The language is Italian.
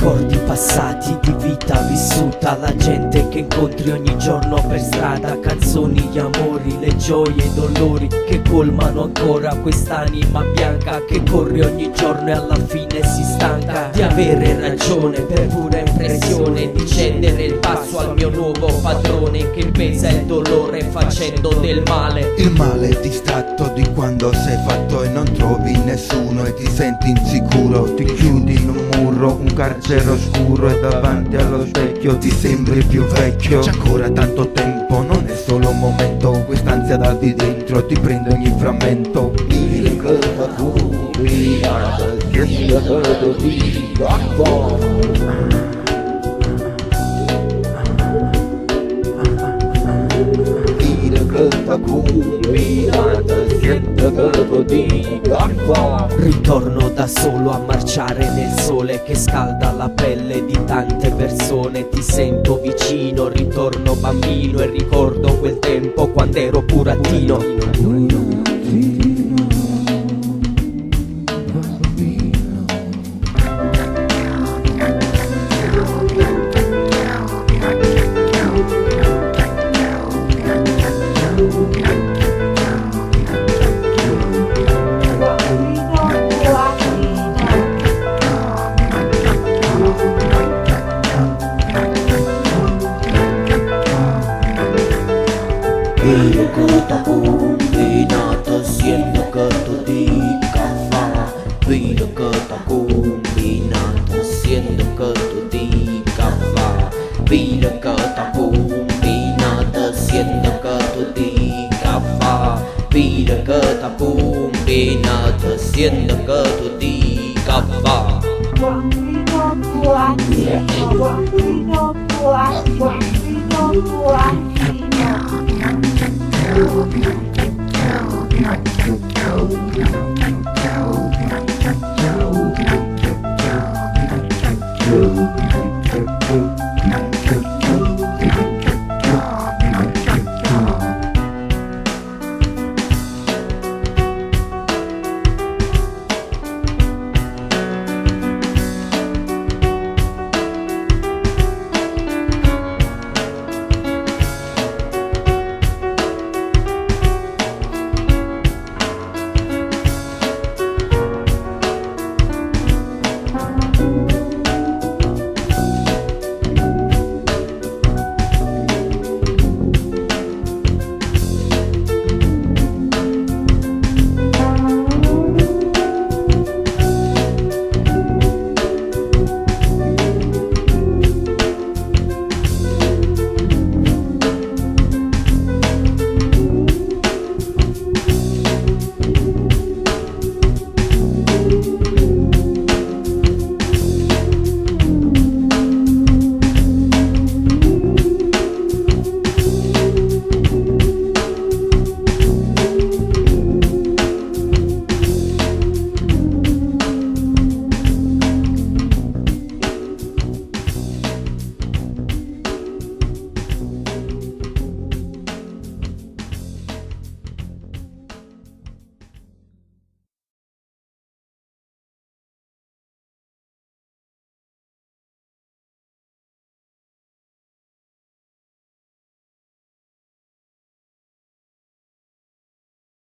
Ricordi passati di vita vissuta, la gente che incontri ogni giorno per strada, canzoni di amori, le gioie e i dolori che colmano ancora quest'anima bianca che corre ogni giorno e alla fine si stanca di avere ragione per pura impressione, di cedere il passo al mio nuovo padrone che pesa il dolore facendo del male. Il male è distratto di quando sei fatto e non trovi nessuno e ti senti insicuro. Ti chiudi in un muro, un carcere oscuro e davanti allo specchio ti sembri più vecchio. C'è ancora tanto tempo, non è solo un momento, quest'ansia da di dentro ti prende ogni frammento. Ritorno da solo a marciare nel sole che scalda la pelle di tante persone. Ti sento vicino, ritorno bambino e ricordo quel tempo quando ero burattino. Vino che t'ha combinato, siendo che tu dica fa. Vino che t'ha combinato, siendo che tu dica fa. Vino che t'ha combinato, siendo che tu dica fa. Vino che t'ha combinato, siendo che tu dica fa. Bambino bambino, bambino bambino, bambino.